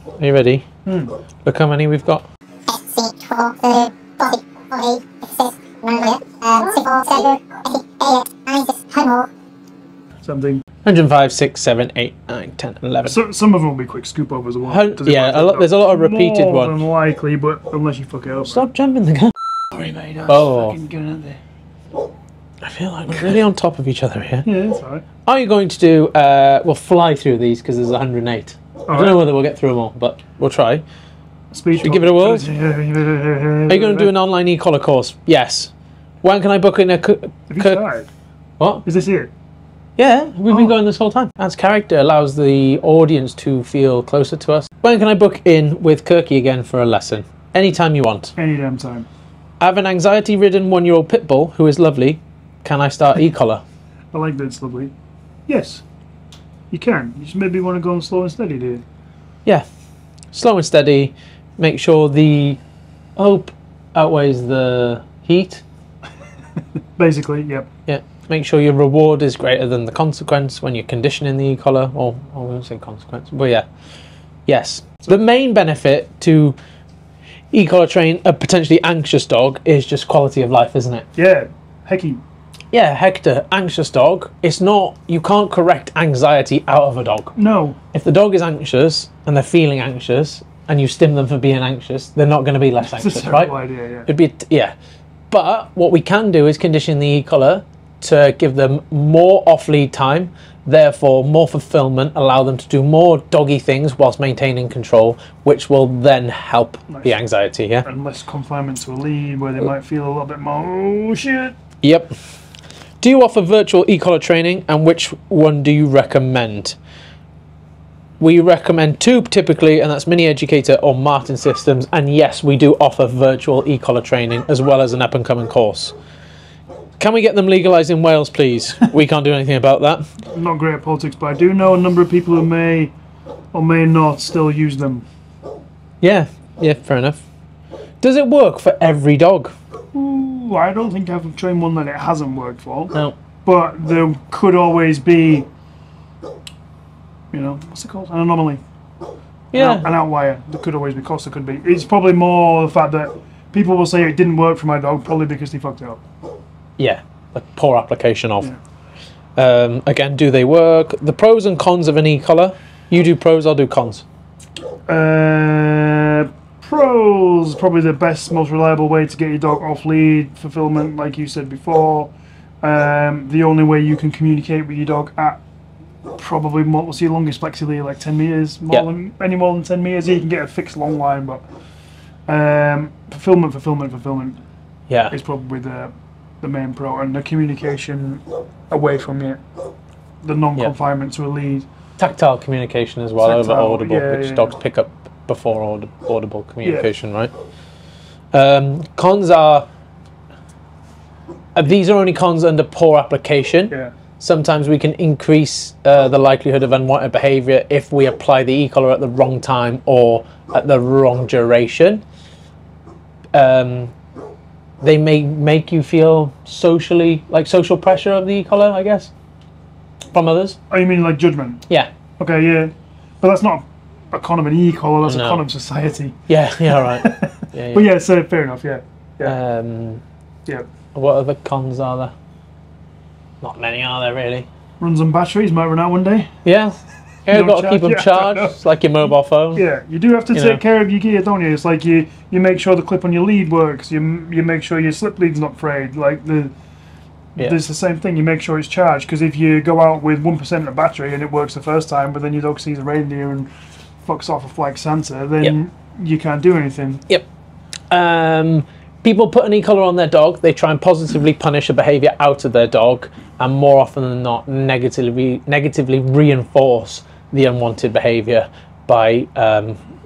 Are you ready? Look how many we've got. Something. 105, 6, 7, 8, 9, 10, 11. So, some of them will be quick scoop overs as well. Yeah, there's a lot of repeated more ones. than likely, but unless you fuck it up. Stop jumping the gun. Sorry, mate. Fucking going out there. I feel like we're really on top of each other here. Yeah, that's alright. Are you going to do, we'll fly through these because there's 108. I don't know whether we'll get through them all, but we'll try. Should we give it a whirl? Are you you going to do an online Ecollar course? Yes. When can I book in a... Have you tried? What? Is this it? Yeah, we've been going this whole time. Adds character, allows the audience to feel closer to us. When can I book in with Kirky again for a lesson? Anytime you want. Any damn time. I have an anxiety-ridden 1-year-old pit bull who is lovely. Can I start Ecollar? I like that it's lovely. Yes, you can. You just maybe want to go on slow and steady, do you? Yeah. Slow and steady. Make sure the hope outweighs the heat. Basically, yep. Yeah. Make sure your reward is greater than the consequence when you're conditioning the Ecollar. Or I won't say consequence, but yeah. Yes. The main benefit to Ecollar train a potentially anxious dog is just quality of life, isn't it? Yeah. Hecky. Yeah, Hector, anxious dog. It's not, you can't correct anxiety out of a dog. No. If the dog is anxious and they're feeling anxious and you stim them for being anxious, they're not going to be less anxious, It's a right? terrible idea, yeah. It'd be, yeah. But what we can do is condition the Ecollar to give them more off-lead time, therefore more fulfillment, allow them to do more doggy things whilst maintaining control, which will then help the anxiety, yeah? And less confinement to a lead where they might feel a little bit more, oh shit. Yep. Do you offer virtual Ecollar training, and which one do you recommend? We recommend 2 typically, and that's Mini Educator or Martin Systems. And yes, we do offer virtual Ecollar training as well as an up-and-coming course. Can we get them legalised in Wales, please? We can't do anything about that. I'm not great at politics, but I do know a number of people who may or may not still use them. Yeah, fair enough. Does it work for every dog? Ooh, I don't think I've trained one that it hasn't worked for. No. But there could always be, you know, what's it called? An anomaly. Yeah. An outlier. There could always be, of course there could be. It's probably more the fact that people will say it didn't work for my dog, probably because they fucked it up. Yeah, like poor application of. Yeah. Again, do they work? The pros and cons of an Ecollar. You do pros, I'll do cons. Pros, probably the best, most reliable way to get your dog off lead, fulfillment, like you said before. The only way you can communicate with your dog at probably what's your longest flexi lead, like 10 meters, any more than 10 meters. You can get a fixed long line, but fulfillment. Yeah, is probably the main pro, and the communication away from it, the non-confinement to a lead. Tactile communication as well over audible, which dogs pick up before audible communication, right? Cons are, these are only cons under poor application. Yeah. Sometimes we can increase the likelihood of unwanted behaviour if we apply the Ecollar at the wrong time or at the wrong duration. They may make you feel socially, like social pressure of the Ecollar, I guess, from others. Oh, you mean like judgment? Yeah. Okay, yeah. But that's not a con of an Ecollar, that's a con of society. Yeah, right. Yeah. But yeah, so fair enough, yeah. Yeah. What other cons are there? Not many, are there, really? Runs on batteries, might run out one day. Yeah. Yeah, you've got to keep them charged. It's like your mobile phone. Yeah, you do have to take care of your gear, don't you? It's like you make sure the clip on your lead works. You make sure your slip lead's not frayed. Like there's the same thing. You make sure it's charged, because if you go out with 1% of battery and it works the first time, but then your dog sees a reindeer and fucks off a flag Santa, then you can't do anything. Yep. People put an Ecollar on their dog. They try and positively punish a behaviour out of their dog, and more often than not, negatively reinforce the unwanted behaviour by,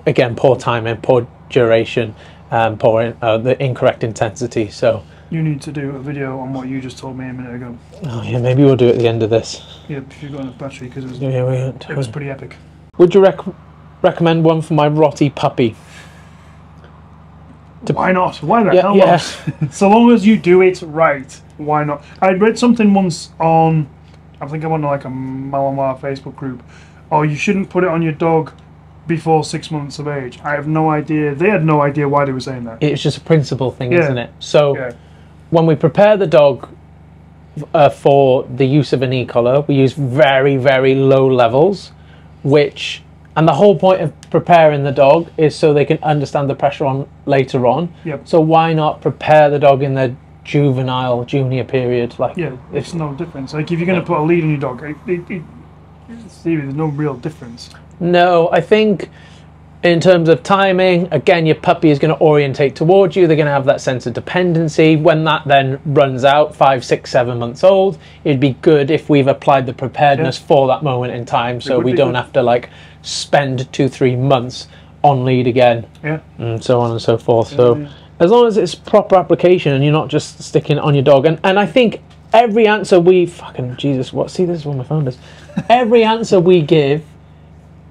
again, poor timing, poor duration, the incorrect intensity. So you need to do a video on what you just told me a minute ago. Oh yeah, maybe we'll do it at the end of this. Yeah, if you've got enough battery, because it was pretty epic. Would you recommend one for my Rotty puppy? Why not? Why the hell not? So long as you do it right, why not? I read something once on, I think I'm on like a Malamar Facebook group. Oh, you shouldn't put it on your dog before 6 months of age. I have no idea. They had no idea why they were saying that. It's just a principle thing, Yeah. isn't it? So Yeah. when we prepare the dog for the use of an e-collar, we use very, very low levels, and the whole point of preparing the dog is so they can understand the pressure on later on. Yep. So why not prepare the dog in the junior period? Like, Yeah, it's no difference. Like if you're going to put a lead on your dog, Stevie, there's no real difference. No, I think in terms of timing, again, your puppy is going to orientate towards you. They're going to have that sense of dependency. When that then runs out, 5, 6, 7 months old, it'd be good if we've applied the preparedness for that moment in time, so we don't have to like spend 2-3 months on lead again, and so on and so forth. So as long as it's proper application and you're not just sticking it on your dog, and I think every answer we this is what my phone does. Every answer we give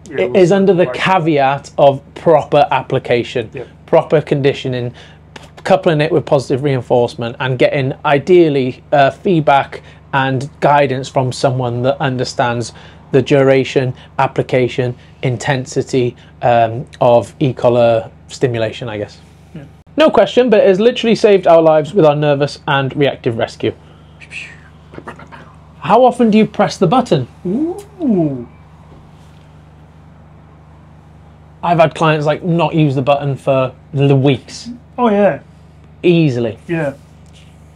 is under the caveat of proper application, proper conditioning, coupling it with positive reinforcement, and getting ideally feedback and guidance from someone that understands the duration, application, intensity of e-collar stimulation, I guess. No question, but it has literally saved our lives with our nervous and reactive rescue. How often do you press the button? Ooh. I've had clients like not use the button for the weeks. Oh yeah. Easily. Yeah.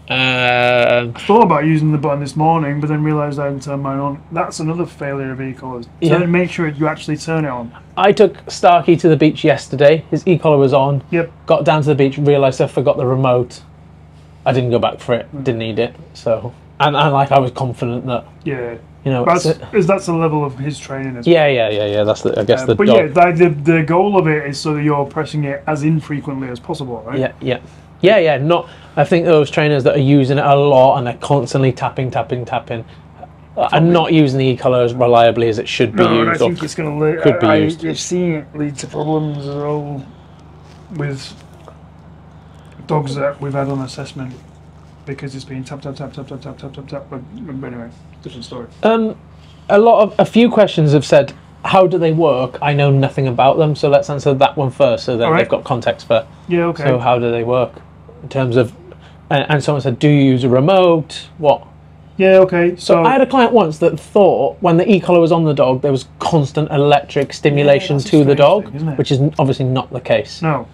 I thought about using the button this morning, but then realised I hadn't turned mine on. That's another failure of e-collars. So make sure you actually turn it on. I took Starkey to the beach yesterday. His e-collar was on. Yep. Got down to the beach, realised I forgot the remote. I didn't go back for it. Didn't need it. So, and like I was confident that. Yeah. You know, that's the level of his training. Yeah. That's I guess the. But dog. The goal of it is so that you're pressing it as infrequently as possible, right? Yeah. Not. I think those trainers that are using it a lot and they're constantly tapping, are not using the e-collar as reliably as it should be used. I think it's going to could be used. You've seen it lead to problems as well with dogs that we've had on assessment because it's been tap. But anyway, different story. A few questions have said, how do they work? I know nothing about them, so let's answer that one first so that they've got context for. Yeah, okay. So how do they work in terms of, and someone said, do you use a remote? What? Yeah, okay. So I had a client once that thought when the e-collar was on the dog, there was constant electric stimulation to the dog, which is obviously not the case. No.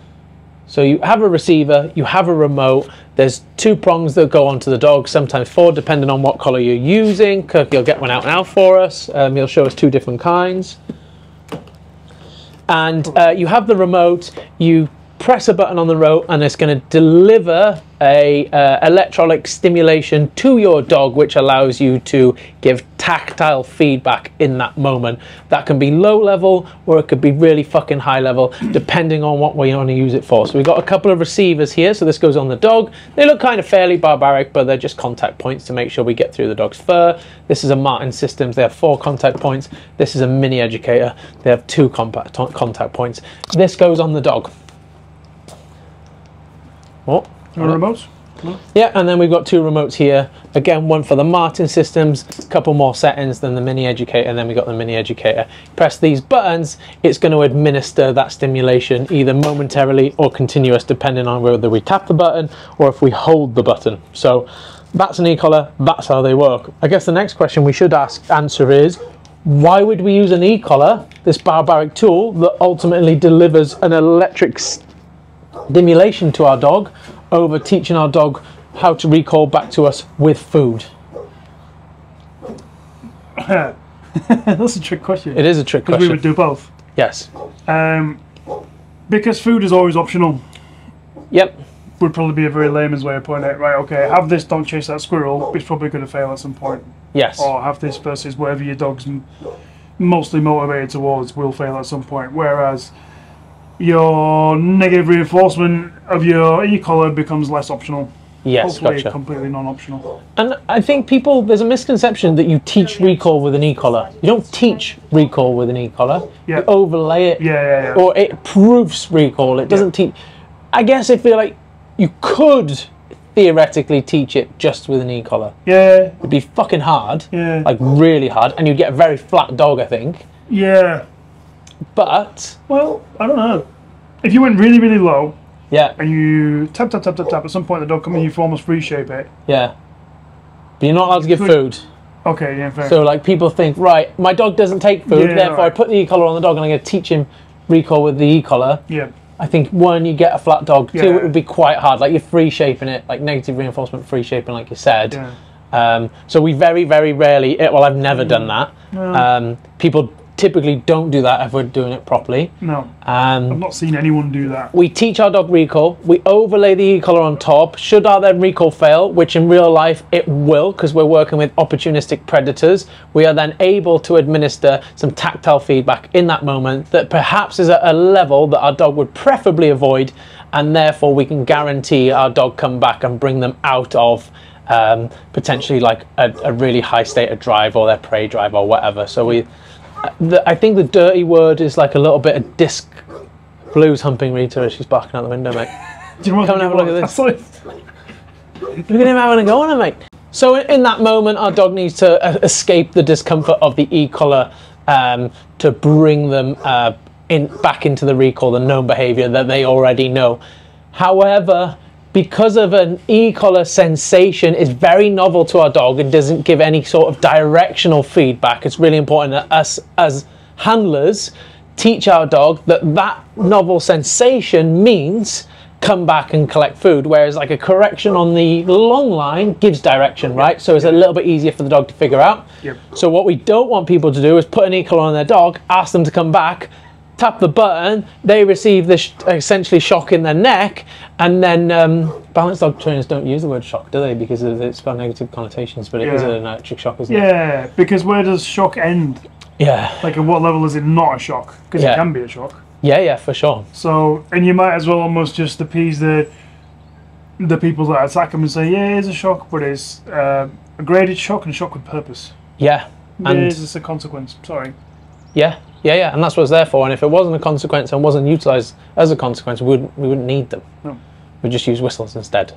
So you have a receiver, you have a remote, there's 2 prongs that go onto the dog, sometimes 4, depending on what collar you're using. Kirk, you'll get one out now for us. He'll show us 2 different kinds. And you have the remote, you press a button on the remote and it's going to deliver a electronic stimulation to your dog, which allows you to give tactile feedback in that moment. That can be low level or it could be really fucking high level, depending on what we want to use it for. So we've got a couple of receivers here. So this goes on the dog. They look kind of fairly barbaric, but they're just contact points to make sure we get through the dog's fur. This is a Martin Systems. They have 4 contact points. This is a Mini Educator. They have 2 contact points. This goes on the dog. Oh, remotes? Yeah, and then we've got 2 remotes here. Again, one for the Martin Systems, a couple more settings than the Mini Educator, and then we got the Mini Educator. Press these buttons, it's going to administer that stimulation either momentarily or continuous, depending on whether we tap the button or if we hold the button. So that's an e-collar, that's how they work. I guess the next question we should answer is, why would we use an e-collar, this barbaric tool that ultimately delivers an electric stimulation to our dog, over teaching our dog how to recall back to us with food? That's a trick question. It is a trick question. Because we would do both. Yes. Because food is always optional. Yep. Would probably be a very layman's way of putting it. Right, okay, have this, don't chase that squirrel, it's probably going to fail at some point. Yes. Or have this versus whatever your dog's mostly motivated towards will fail at some point. Whereas your negative reinforcement of your e-collar becomes less optional. Yes, hopefully completely non-optional. And I think there's a misconception that you teach recall with an e-collar. You don't teach recall with an e-collar. You overlay it. Or it proofs recall. It doesn't teach. I guess I feel like you could theoretically teach it just with an e-collar. Yeah. It'd be fucking hard. Yeah. Like really hard. And you'd get a very flat dog, I think. Yeah. But well, I don't know. If you went really, really low, yeah, and you tap, at some point the dog comes in, you almost free shape it. yeah. But you're not allowed to give food. Okay, yeah, fair. So like people think, right, my dog doesn't take food, therefore right. I put the e-collar on the dog and I'm going to teach him recall with the e-collar. Yeah. I think one, you get a flat dog. Two, it would be quite hard. Like you're free shaping it, like negative reinforcement free shaping, like you said. Yeah. So we very, very rarely, well, I've never done that. No. People typically don't do that if we're doing it properly. No. I've not seen anyone do that. We teach our dog recall. We overlay the e-collar on top. Should our then recall fail, which in real life it will, because we're working with opportunistic predators, we are then able to administer some tactile feedback in that moment that perhaps is at a level that our dog would preferably avoid, and therefore we can guarantee our dog come back and bring them out of potentially like a really high state of drive or their prey drive or whatever. So I think the dirty word is like a little bit of disc. Blue's humping Rita. She's barking out the window, mate. Do you want Come and have a look at this. Look at him having a go on it, mate. So in that moment, our dog needs to escape the discomfort of the e-collar to bring them back into the recall, the known behaviour that they already know. However, because of an e-collar sensation is very novel to our dog and doesn't give any sort of directional feedback, it's really important that us as handlers teach our dog that novel sensation means come back and collect food, whereas like a correction on the long line gives direction, right? So it's a little bit easier for the dog to figure out. Yep. So what we don't want people to do is put an e-collar on their dog, ask them to come back, tap the button, they receive this essentially shock in their neck, and then balanced dog trainers don't use the word shock, do they? Because it's got negative connotations, but it is an electric shock, isn't it? Yeah, because where does shock end? Yeah. Like at what level is it not a shock? Because it can be a shock. Yeah, for sure. So, and you might as well almost just appease the people that attack them and say, yeah, it's a shock, but it's a graded shock and a shock with purpose. Yeah. And it's a consequence, sorry. Yeah, and that's what it's there for. And if it wasn't a consequence and wasn't utilised as a consequence, we wouldn't need them. No. We'd just use whistles instead.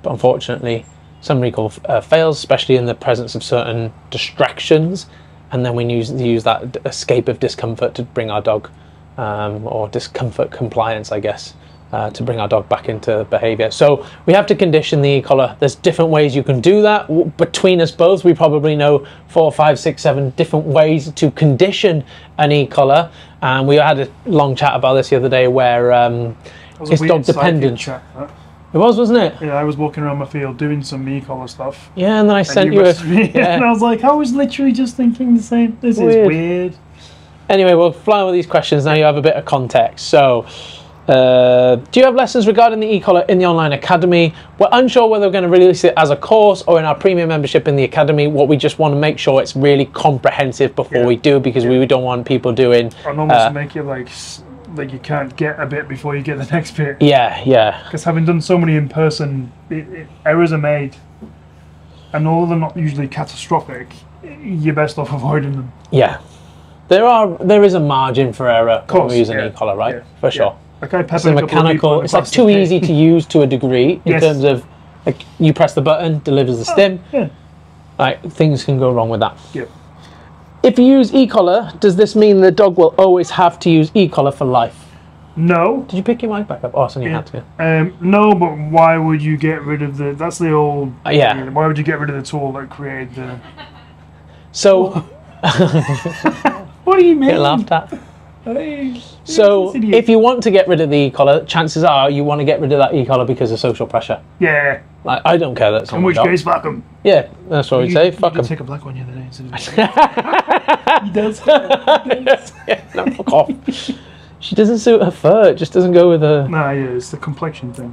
But unfortunately, some recall fails, especially in the presence of certain distractions, and then we use that escape of discomfort to bring our dog, or discomfort compliance, I guess, to bring our dog back into behaviour. So we have to condition the e-collar. There's different ways you can do that. Between us both, we probably know 4, 5, 6, 7 different ways to condition an e-collar. And we had a long chat about this the other day where it's dog dependent. Chat, huh? It was, wasn't it? Yeah, I was walking around my field doing some e-collar stuff. Yeah, and then I sent you and I was like, I was literally just thinking the same. This is weird. Anyway, we'll fly on with these questions. Now you have a bit of context. So, do you have lessons regarding the e-collar in the online academy? We're unsure whether we're going to release it as a course or in our premium membership in the academy. What we just want to make sure it's really comprehensive before we do, because we don't want people doing... And almost make it like you can't get a bit before you get the next bit. Yeah. Because having done so many in person, errors are made. And although they're not usually catastrophic, you're best off avoiding them. Yeah. There is a margin for error when we use an e-collar, right? Yeah. For sure. Like it's a mechanical. It's like too easy to use to a degree in terms of like you press the button, delivers the stim. Yeah. Like things can go wrong with that. Yep. If you use e-collar, does this mean the dog will always have to use e-collar for life? No. Did you pick your mic back up? Oh, so you had to. No, but why would you get rid of the? That's the old. Yeah. Why would you get rid of the tool that created the? So. What do you mean? Get laughed at. So, if you want to get rid of the e-collar, chances are you want to get rid of that e-collar because of social pressure. Yeah. Like, I don't care that's on my dog. In which case, fuck him. Yeah, that's what we'd say. Fuck him. Take a black one the other day. He does. Yeah, no, fuck off. She doesn't suit her fur. It just doesn't go with her. Nah, yeah, it's the complexion thing.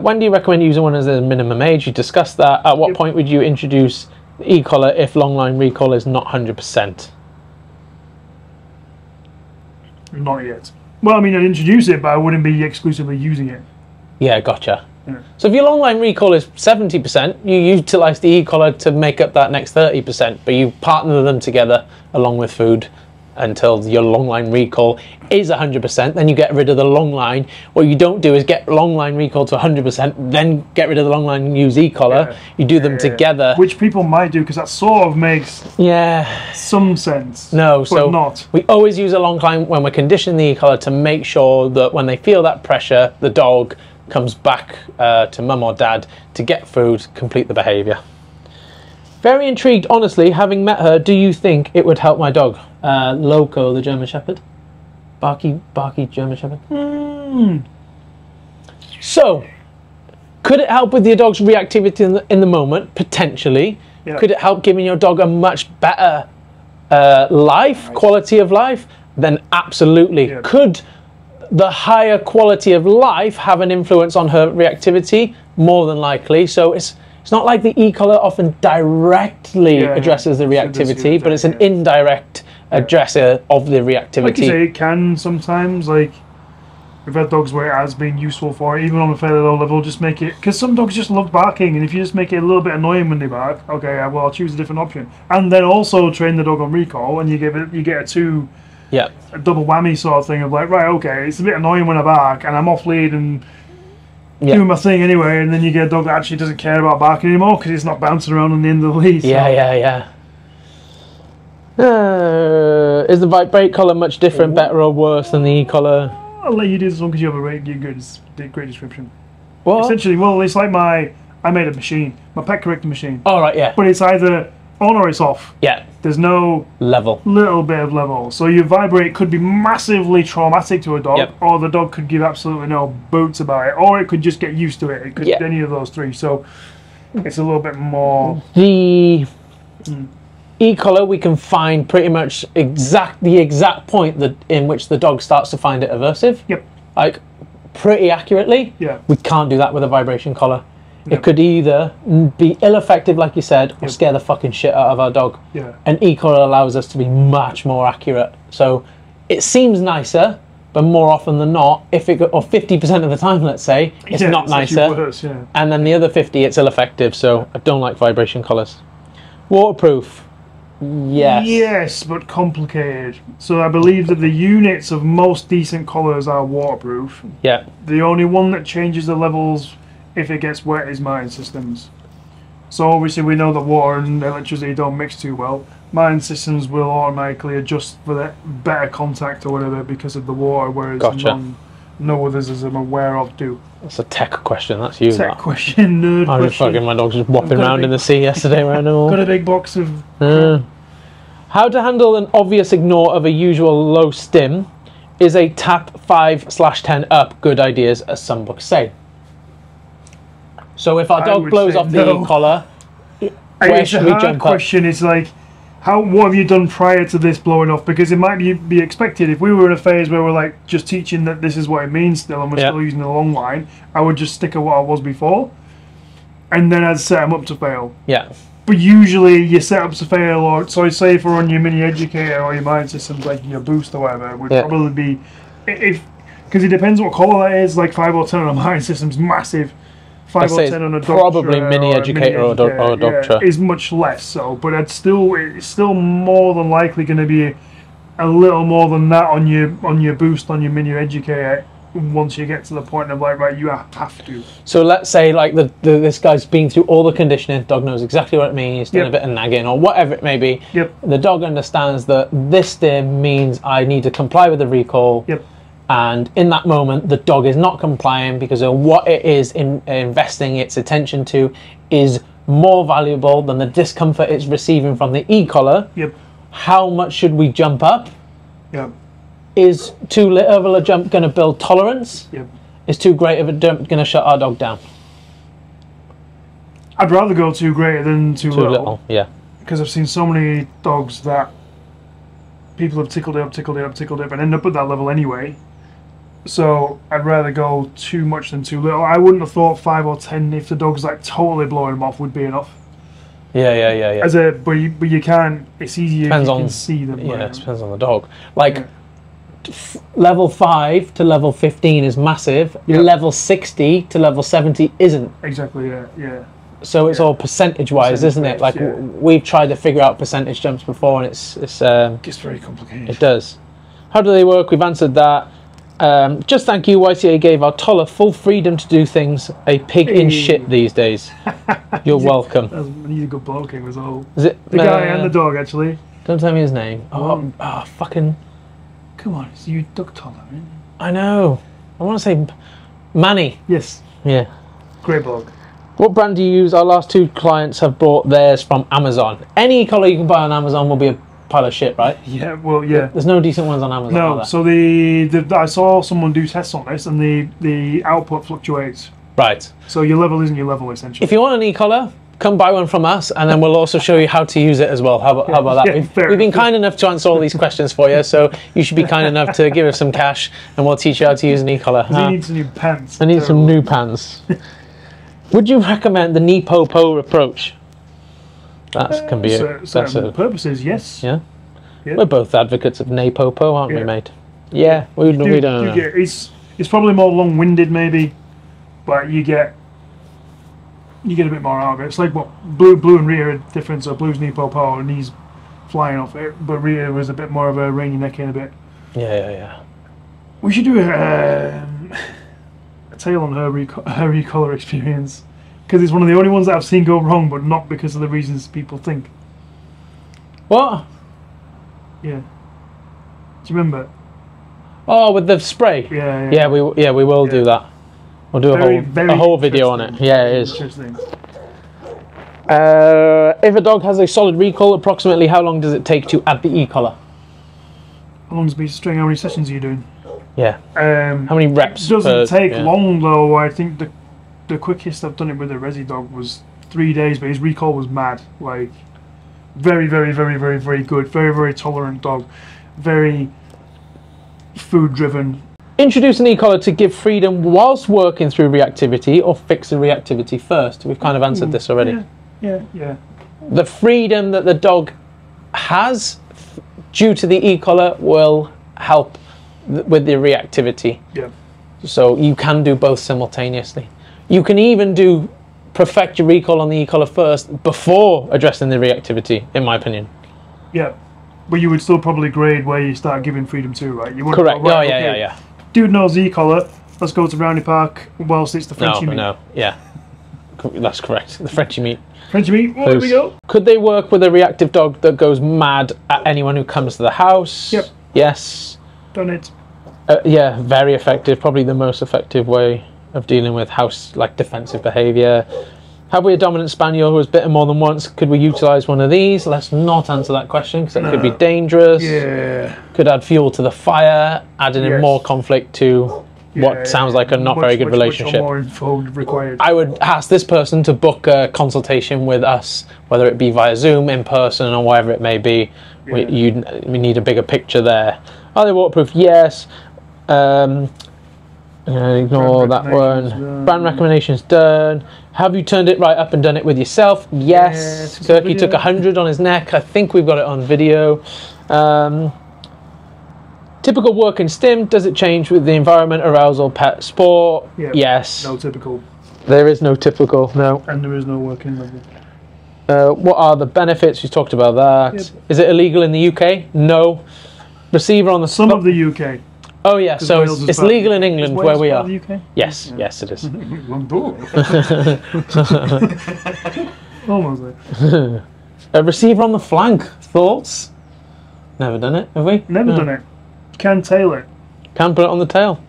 When do you recommend using one as a minimum age? You discussed that. At what point would you introduce the e-collar if long line recall is not 100%? Not yet. Well, I mean, I'd introduce it, but I wouldn't be exclusively using it. Yeah, gotcha. Yeah. So if your long line recall is 70%, you utilise the e-collar to make up that next 30%, but you partner them together along with food until your long line recall is 100%. Then you get rid of the long line. What you don't do is get long line recall to 100%, then get rid of the long line and use Ecollar. You do them together, which people might do, because that sort of makes some sense. No, but so not. We always use a long line when we're conditioning the Ecollar to make sure that when they feel that pressure, the dog comes back to mum or dad to get food, complete the behaviour. Very intrigued, honestly, having met her. Do you think it would help my dog? Loco, the German Shepherd. Barky German Shepherd. So, could it help with your dog's reactivity in the moment? Potentially. Yeah. Could it help giving your dog a much better quality of life? Then absolutely. Yeah. Could the higher quality of life have an influence on her reactivity? More than likely. So it's not like the Ecollar often directly addresses the reactivity, but it's an indirect addresser of the reactivity. Like you say, it can sometimes, like, we've had dogs where it has been useful for it, even on a fairly low level, just make it, because some dogs just love barking, and if you just make it a little bit annoying when they bark, okay, well, I'll choose a different option. And then also train the dog on recall, and you get a double whammy sort of thing of like, right, okay, it's a bit annoying when I bark, and I'm off lead and doing my thing anyway, and then you get a dog that actually doesn't care about barking anymore because it's not bouncing around on the end of the lead. So. Is the vibrate collar much different, better or worse than the Ecollar? I'll let you do this one because you have a great description. What? Essentially, well, it's like I made a machine, my pet corrector machine. Oh, right, yeah. But it's either on or it's off. Yeah. There's no little bit of level. So your vibrate could be massively traumatic to a dog, or the dog could give absolutely no boots about it, or it could just get used to it. It could be any of those three. So it's a little bit more. The Ecollar, we can find pretty much the exact point in which the dog starts to find it aversive. Yep. Like pretty accurately. Yeah. We can't do that with a vibration collar. It could either be ill-effective, like you said, or scare the fucking shit out of our dog. Yeah. And Ecollar allows us to be much more accurate. So it seems nicer, but more often than not, or 50% of the time, let's say, it's not nicer. Worse, and then the other 50, it's ill-effective. So I don't like vibration collars. Waterproof. Yes. Yes, but complicated. So I believe that the units of most decent collars are waterproof. Yeah. The only one that changes the levels if it gets wet is mine systems. So obviously we know that water and electricity don't mix too well. Mine systems will automatically adjust for that better contact or whatever because of the water, whereas no others, as I'm aware of, do. That's a tech question. That's you. Tech question, nerd I was fucking my dog's just whopping around in the sea yesterday. Got a big box of. How to handle an obvious ignore of a usual low stim? Is a tap 5/10 up good ideas, as some books say? So if our dog blows off the collar, where should we jump up? Question is like, what have you done prior to this blowing off? Because it might be expected. If we were in a phase where we're like just teaching that this is what it means still, and we're still using the long line, I would just stick at what I was before, and then I'd set them up to fail. Yeah. But usually your setups to fail, or so say if we're on your mini educator or your mind systems like your boost or whatever, would probably be because it depends what color that is. Like 5 or 10 on a mind system's massive. 5 or 10 on a dog probably mini educator or a dog is much less so, but it's still more than likely going to be a little more than that on your boost on your mini educator once you get to the point of like, right, you have to. So let's say like this guy's been through all the conditioning, dog knows exactly what it means, done a bit of nagging or whatever it may be. The dog understands that this stim means I need to comply with the recall. And in that moment, the dog is not complying because of what it is investing its attention to is more valuable than the discomfort it's receiving from the Ecollar. How much should we jump up? Is too little of a jump going to build tolerance? Is too great of a jump going to shut our dog down? I'd rather go too great than too little. Yeah. Because I've seen so many dogs that people have tickled it up, and end up at that level anyway. So I'd rather go too much than too little. I wouldn't have thought 5 or 10 if the dog's like totally blowing them off would be enough. Yeah. But you can't. It's easier if you can see them. Yeah, it depends on the dog. Like level 5 to level 15 is massive. Level 60 to level 70 isn't. Exactly. Yeah. so it's all percentage-wise, isn't it? Like we've tried to figure out percentage jumps before, and it's gets very complicated. It does. How do they work? We've answered that. Just thank you, YCA gave our toller full freedom to do things a pig in shit these days. You're welcome. He's a good bloke, he was all. Is it the guy and the dog, actually? Don't tell me his name. Fucking. Come on, it's you, Doug Toller, isn't it? I know. I want to say Manny. Yes. Yeah. Great bloke. What brand do you use? Our last 2 clients have bought theirs from Amazon. Any collar you can buy on Amazon will be a pile of shit, right? Yeah, well, yeah. There's no decent ones on Amazon. No, so I saw someone do tests on this, and the output fluctuates. Right. So your level isn't your level, essentially. If you want an e-collar, come buy one from us, and then we'll also show you how to use it as well. How about that? We've been kind enough to answer all these questions for you, so you should be kind enough to give us some cash, and we'll teach you how to use an e-collar. He needs some new pants. I need some new pants. Would you recommend the knee po approach? That can be certain purposes, yes. Yeah? We're both advocates of knee po, aren't we, mate? Yeah, we don't know. It's probably more long-winded, maybe, but you get a bit more out of it. It's like what blue and Rhea are different. So blue's knee po and he's flying off it, but Rhea was a bit more of a rein neck in a bit. Yeah. We should do a tale on her Ecollar experience, because it's one of the only ones that I've seen go wrong, but not because of the reasons people think. What? Yeah. Do you remember? Oh, with the spray. Yeah. We will do that. We'll do a whole video on it. Yeah, it is. Interesting. If a dog has a solid recall, approximately how long does it take to add the e-collar? How long is a piece of string? How many sessions are you doing? Yeah. How many reps? It doesn't take long though. I think the quickest I've done it with a resi dog was 3 days, but his recall was mad. Like very, very, very, very, very good. Very, very tolerant dog. Very food driven. Introduce an e-collar to give freedom whilst working through reactivity, or fix the reactivity first. We've kind of answered this already. Yeah. The freedom that the dog has due to the e-collar will help with the reactivity. Yeah. So you can do both simultaneously. You can even perfect your recall on the e-collar first before addressing the reactivity, in my opinion. Yeah. But you would still probably grade where you start giving freedom to, right? You wouldn't correct. Go, right, yeah. Dude knows e-collar. Let's go to Brownie Park whilst it's the Frenchy meat. No, yeah. That's correct. The Frenchy meat. Frenchy meat, there we go. Could they work with a reactive dog that goes mad at anyone who comes to the house? Yep. Yes. Done it. Yeah, very effective. Probably the most effective way of dealing with defensive behaviour. Have we a dominant spaniel who has bitten more than once? Could we utilise one of these? Let's not answer that question, because that could be dangerous. Yeah. Could add fuel to the fire, adding in more conflict to what sounds like a not very good relationship. More info required. I would ask this person to book a consultation with us, whether it be via Zoom, in person, or whatever it may be. We need a bigger picture there. Are they waterproof? Yes. Ignore that one. Brand recommendations done. Have you turned it right up and done it with yourself? Yes. Turkey took 100 on his neck. I think we've got it on video. Typical working stim. Does it change with the environment, arousal, pet, sport? Yep. Yes. No typical. There is no typical, no. And there is no working level. What are the benefits? We talked about that. Yep. Is it illegal in the UK? No. Receiver on the... Some of the UK. Oh yeah, so it's legal in England where we are. The UK? Yes, yes it is. Almost there. A receiver on the flank. Thoughts? Never done it, have we? Never done it. Can tail it. Can put it on the tail.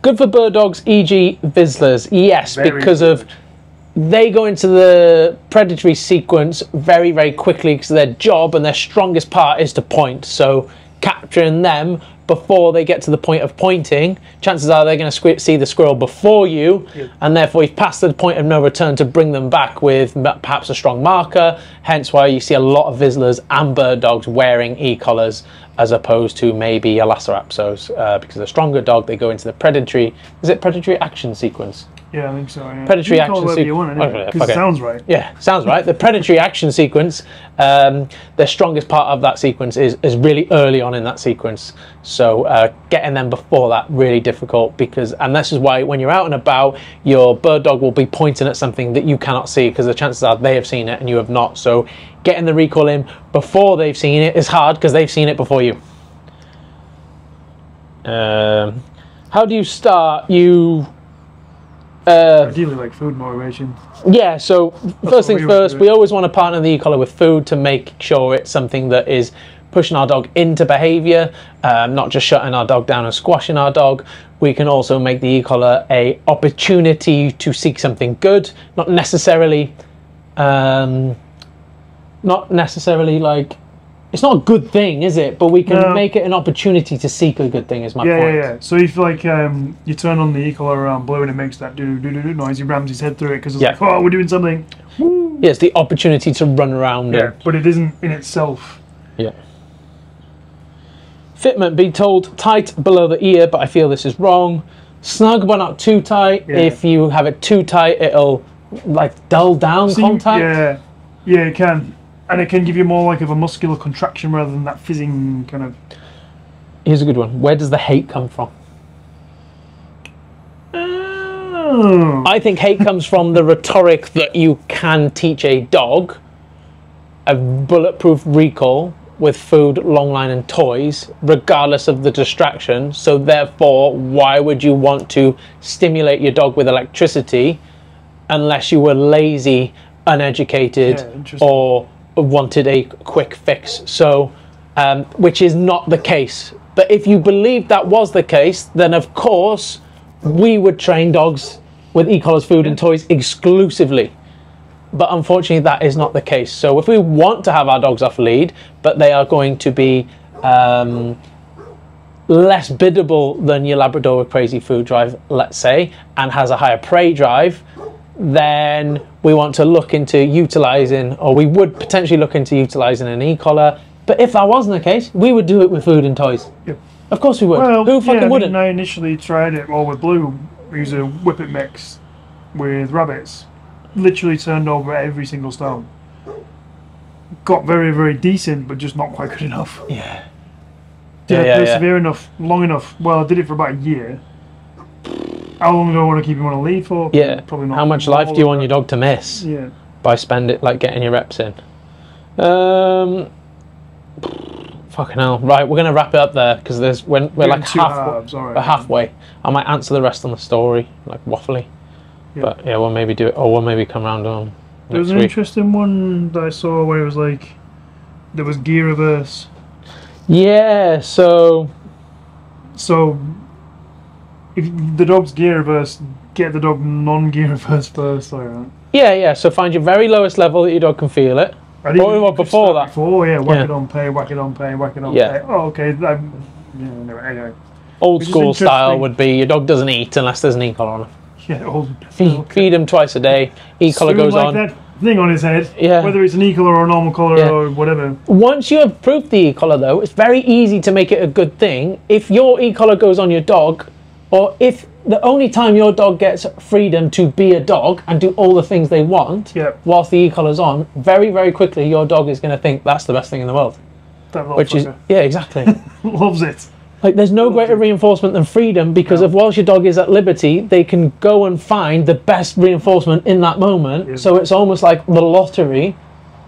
Good for bird dogs, e.g. Vizslers. Yes, because they go into the predatory sequence very, very quickly, because their job and their strongest part is to point. So capturing them before they get to the point of pointing, chances are they're going to see the squirrel before you, and therefore you've passed the point of no return to bring them back with perhaps a strong marker, hence why you see a lot of Vizslers and bird dogs wearing e-collars as opposed to maybe a Lhasa Apsos, because the stronger dog, they go into the predatory action sequence. Yeah, I think so. Yeah. Predatory you can call action it whatever you want, sequence. anyway, 'cause it sounds right. Yeah, sounds right. The predatory action sequence, the strongest part of that sequence is really early on in that sequence. So getting them before that really difficult, because, and this is why when you're out and about, your bird dog will be pointing at something that you cannot see, because the chances are they have seen it and you have not. So getting the recall in before they've seen it is hard, because they've seen it before you. How do you start? Ideally, like food motivation. Yeah, so first things first, we always want to partner the e-collar with food to make sure it's something that is pushing our dog into behaviour, not just shutting our dog down and squashing our dog. We can also make the e-collar a opportunity to seek something good, not necessarily like, it's not a good thing, is it? But we can make it an opportunity to seek a good thing, is my point. Yeah. So if like you turn on the Ecollar around blue and it makes that do noise, he rams his head through it because it's like, oh, we're doing something. Yeah, it's the opportunity to run around. Yeah, but it isn't in itself. Yeah. Fitment, be told tight below the ear, but I feel this is wrong. Snug but not too tight. Yeah. If you have it too tight, it'll like dull down contact. Yeah, it can. And it can give you more like of a muscular contraction rather than that fizzing kind of... Here's a good one. Where does the hate come from? Oh. I think hate comes from the rhetoric that you can teach a dog a bulletproof recall with food, long line and toys, regardless of the distraction. So therefore, why would you want to stimulate your dog with electricity unless you were lazy, uneducated, or wanted a quick fix? So which is not the case. But if you believe that was the case, then of course we would train dogs with Ecollars, food and toys exclusively. But unfortunately that is not the case. So if we want to have our dogs off lead, but they are going to be less biddable than your Labrador with crazy food drive, let's say, and has a higher prey drive, then we want to look into utilising, or we would potentially look into utilising an e-collar. But if that wasn't the case, we would do it with food and toys. Yep. Of course we would. Well, who fucking wouldn't? I initially tried it all with Blue. We used a Whippet mix with rabbits. Literally turned over every single stone. Got very, very decent, but just not quite good enough. Yeah. Did I persevere enough, long enough? Well, I did it for about a year. How long do I want to keep him on a lead for? Yeah. Probably not. How much life do you want your dog to miss? Yeah. By getting your reps in. Fucking hell. Right, we're gonna wrap it up there because we're like halfway. I might answer the rest on the story, like waffly. Yeah. But yeah, we'll maybe do it, or we'll maybe come round on. There was an interesting one that I saw where it was like there was gear reverse. Yeah. So if the dog's gear reverse, get the dog non-gear reverse first. Yeah. So find your very lowest level that your dog can feel it. Or before that. Whack it on pay, whack it on pay, whack it on pay. Oh, okay. Anyway. Old school style would be your dog doesn't eat unless there's an e-collar on him. Yeah, feed him twice a day. E-collar goes on. That thing on his head. Yeah. Whether it's an e-collar or a normal collar or whatever. Once you have proved the e-collar, though, it's very easy to make it a good thing. If your e-collar goes on your dog, or if the only time your dog gets freedom to be a dog and do all the things they want, whilst the e-collar's on, very, very quickly your dog is going to think that's the best thing in the world. Which is, yeah, exactly. Loves it. Like, there's no greater reinforcement than freedom, because of whilst your dog is at liberty, they can go and find the best reinforcement in that moment. Yeah. So it's almost like the lottery.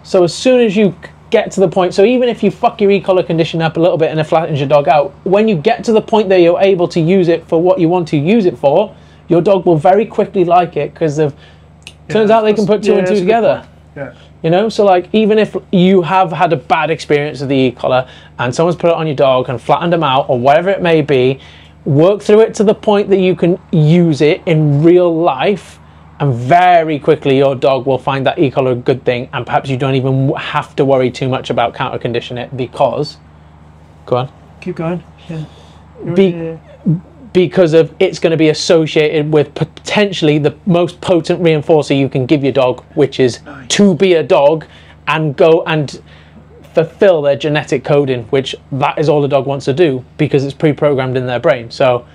So as soon as you get to the point, so even if you fuck your e-collar condition up a little bit and it flattens your dog out, when you get to the point that you're able to use it for what you want to use it for, your dog will very quickly like it, because turns out they can put two and two together. Yeah. You know, so like, even if you have had a bad experience with the e-collar and someone's put it on your dog and flattened them out or whatever it may be, work through it to the point that you can use it in real life, and very quickly your dog will find that e-collar a good thing, and perhaps you don't even have to worry too much about counter condition it, because go on, keep going. Because of it's going to be associated with potentially the most potent reinforcer you can give your dog, which is to be a dog and go and fulfill their genetic coding, which that is all the dog wants to do, because it's pre-programmed in their brain. So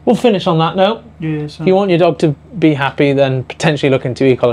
We'll finish on that note. Yeah. So. If you want your dog to be happy, then potentially look into Ecollar.